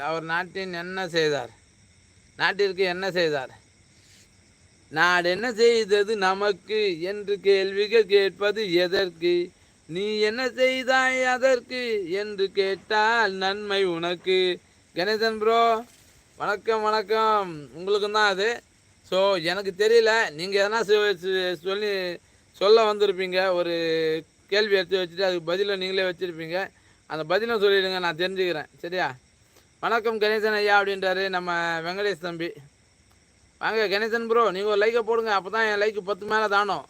அவர் நாட்டின் என்ன செய்தார்? நாட்டிற்கு என்ன செய்தார்? நாடு என்ன செய்தது நமக்கு என்று கேள்விகள் கேட்பது எதற்கு? நீ என்ன செய்தாய் அதற்கு என்று கேட்டால் நன்மை உனக்கு. கணேசன் ப்ரோ வணக்கம் வணக்கம். உங்களுக்கும் தான் அது. ஸோ எனக்கு தெரியல, நீங்கள் எதனா சொல்லி சொல்ல வந்திருப்பீங்க. ஒரு கேள்வி எடுத்து வச்சுட்டு அதுக்கு பதிலை நீங்களே வச்சுருப்பீங்க. அந்த பதிலை சொல்லிடுங்க, நான் தெரிஞ்சுக்கிறேன். சரியா? வணக்கம் கணேசன் ஐயா அப்படின்றாரு நம்ம வெங்கடேஷ் தம்பி. வாங்க கணேசன் ப்ரோ, நீங்கள் ஒரு லைக்கை போடுங்க, அப்போ தான் என் லைக்கு 10 மேலே தானோம்.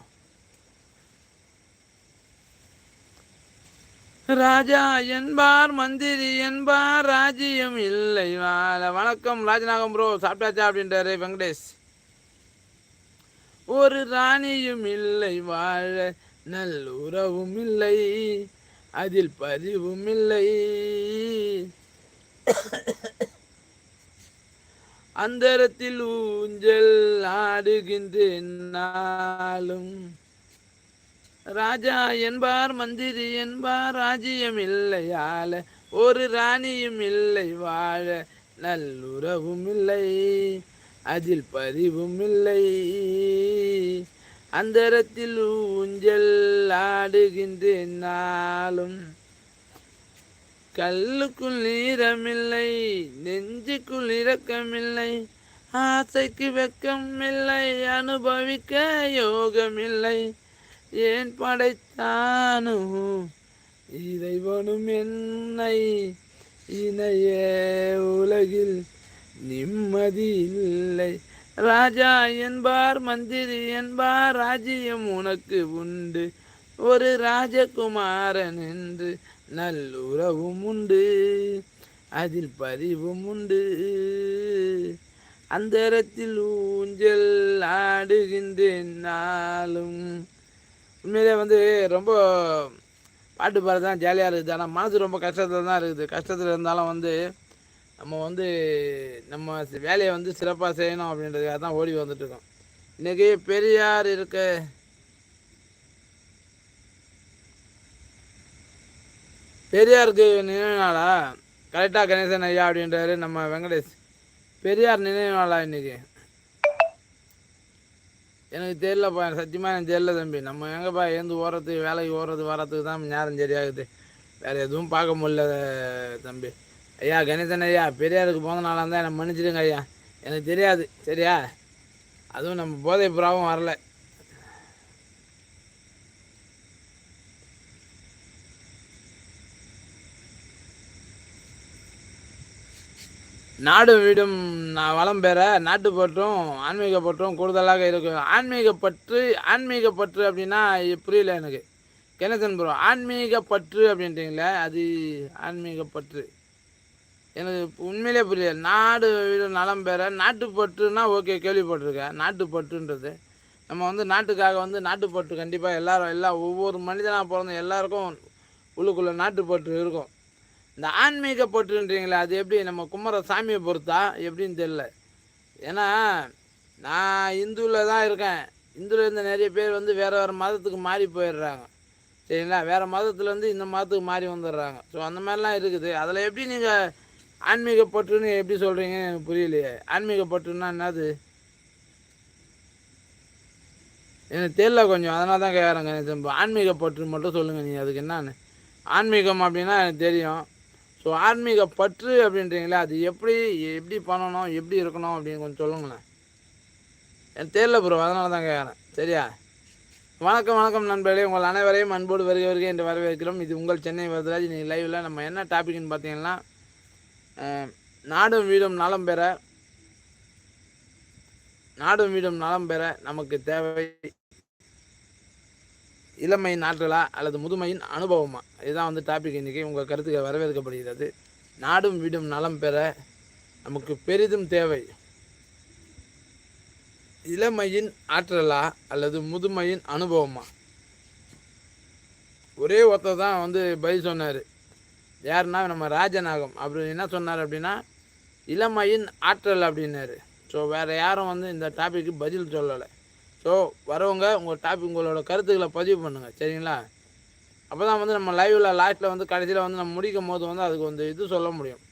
ராஜா என்பார் மந்திரி என்பார் ராஜ்யம் இல்லை வாழ. வணக்கம் ராஜநாகம் ப்ரோ, சாப்பிட்டாச்சா அப்படின்றாரு வெங்கடேஷ். ஒரு ராணியும் இல்லை வாழ, நல்லுறவும் இல்லை, அதில் பதிவும் இல்லை, அந்தரத்தில் ஊஞ்சல் ஆடுகின்றாலும். ராஜா என்பார் மந்திரி என்பார் ராஜ்யம் இல்லை ஆள, ஒரு ராணியும் இல்லை வாழ, நல்லுறவும் இல்லை, அதில் பதிவும் இல்லை, அந்தரத்தில் ஊஞ்சல் ஆடுகின்றாலும். கல்லுக்குள் ஈரமில்லை, நெஞ்சுக்குள் இரக்கமில்லை, ஆசைக்கு வெக்கமில்லை, அனுபவிக்க யோகமில்லை, ஏன் படைத்தானோ இறைவனும் என்னை, இணைய உலகில் நிம்மதி இல்லை. ராஜா என்பார் மந்திரி என்பார் ராஜ்யம் உனக்கு உண்டு, ஒரு ராஜகுமாரன் என்று நல்லுறவும் உண்டு, அதில் பதிவும் உண்டு, அந்தரத்தில் ஊஞ்சல் ஆடுகின்றேன் நாளும். உண்மையிலே ரொம்ப பாட்டு பாட தான் ஜாலியாக இருக்குது. ஆனால் மனசு ரொம்ப கஷ்டத்தில் தான் இருக்குது. கஷ்டத்தில் இருந்தாலும் நம்ம நம்ம வேலையை சிறப்பாக செய்யணும் அப்படின்றதுக்காக தான் ஓடி வந்துட்டுருக்கோம். இன்றைக்கி பெரியார் பெரியாருக்கு நினைவு நாளா? கரெக்டாக கணேசன் ஐயா அப்படின்றாரு நம்ம வெங்கடேஷ். பெரியார் நினைவு நாளா இன்றைக்கி? எனக்கு தெரியலப்பா, எனக்கு சத்தியமாக எனக்கு தெரியல தம்பி. நம்ம எங்கேப்பா ஏந்து ஓடுறதுக்கு, வேலைக்கு ஓடுறது வரத்துக்கு தான் நேரம் சரியாகுது. வேறு எதுவும் பார்க்க முடியல தம்பி. ஐயா கணேசன் ஐயா, பெரியாருக்கு போன நாளாக இருந்தால் என்னை மன்னிச்சிடுங்க ஐயா, எனக்கு தெரியாது. சரியா? அதுவும் நம்ம போதை புறாவும் வரல. நாடு வீடும் வளம் பெற நாட்டுப்பற்றும் ஆன்மீகப்பற்றும் கூடுதலாக இருக்கும். ஆன்மீகப்பற்று அப்படின்னா புரியல எனக்கு கணேசன் ப்ரோ. ஆன்மீகப்பற்று அப்படின்றீங்களே, அது ஆன்மீகப்பற்று எனக்கு உண்மையிலே புரியல. நாடு வீடு நலம் பெற நாட்டுப்பற்றுனா ஓகே, கேள்விப்பட்டிருக்கேன். நாட்டுப்பற்றுன்றது நம்ம நாட்டுக்காக நாட்டுப்பற்று கண்டிப்பாக எல்லாரும் ஒவ்வொரு மனிதனாக பிறந்த எல்லாருக்கும் உள்ளுக்குள்ளே நாட்டுப்பற்று இருக்கும். இந்த ஆன்மீகப்பற்றுன்றீங்களே, அது எப்படி நம்ம கும்பிட்ற சாமியை பொறுத்தா எப்படின்னு தெரில. ஏன்னா நான் இந்துவில் தான் இருக்கேன். இந்துவில் இருந்த நிறைய பேர் வேறு மதத்துக்கு மாறி போயிடுறாங்க. சரிங்களா? வேறு மதத்துலேருந்து இந்த மதத்துக்கு மாறி வந்துடுறாங்க. ஸோ அந்த மாதிரிலாம் இருக்குது. அதில் எப்படி நீங்கள் ஆன்மீகப்பற்றுன்னு எப்படி சொல்கிறீங்கன்னு எனக்கு புரியலையே. ஆன்மீகப்பற்றுன்னா என்னது எனக்கு தெரியல கொஞ்சம், அதனால தான் கேட்குறேங்க. ஆன்மீகப்பற்று மட்டும் சொல்லுங்கள் நீங்கள், அதுக்கு என்னான்னு. ஆன்மீகம் அப்படின்னா எனக்கு தெரியும். ஸோ ஆன்மீகப்பற்று அப்படின்றீங்களே, அது எப்படி பண்ணணும், எப்படி இருக்கணும் அப்படின்னு கொஞ்சம் சொல்லுங்களேன். எனக்கு தெரியல ப்ரோ, அதனால தான் கேட்குறேன். சரியா? வணக்கம் நண்பர்களே, உங்கள் அனைவரையும் அன்போடு வருகை என்று வரவேற்கிறோம். இது உங்கள் சென்னை வரதராஜ். நீங்கள் லைவில் நம்ம என்ன டாபிக்னு பார்த்தீங்கன்னா, நாடும் வீடும் நலம் பெற நமக்கு தேவை இளமையின் ஆற்றலா அல்லது முதுமையின் அனுபவமா? இதுதான் டாபிக். இன்றைக்கி உங்கள் கருத்துக்கள் வரவேற்கப்படுகிறது. நாடும் வீடும் நலம் பெற நமக்கு பெரிதும் தேவை இளமையின் ஆற்றலா அல்லது முதுமையின் அனுபவமா? ஒரே ஒருத்தர் தான் பதில் சொன்னார். யாருன்னா நம்ம ராஜநாகம். அப்படி என்ன சொன்னார் அப்படின்னா, இளமையின் ஆற்றல் அப்படின்னாரு. ஸோ வேறு யாரும் இந்த டாபிக்கு பதில் சொல்லலை. ஸோ வரவங்க உங்களோட கருத்துக்களை பதிவு பண்ணுங்கள். சரிங்களா? அப்போ தான் நம்ம லைவில் லாஸ்ட்டில் கடைசியில் நம்ம முடிக்கும் போது அதுக்கு இது சொல்ல முடியும்.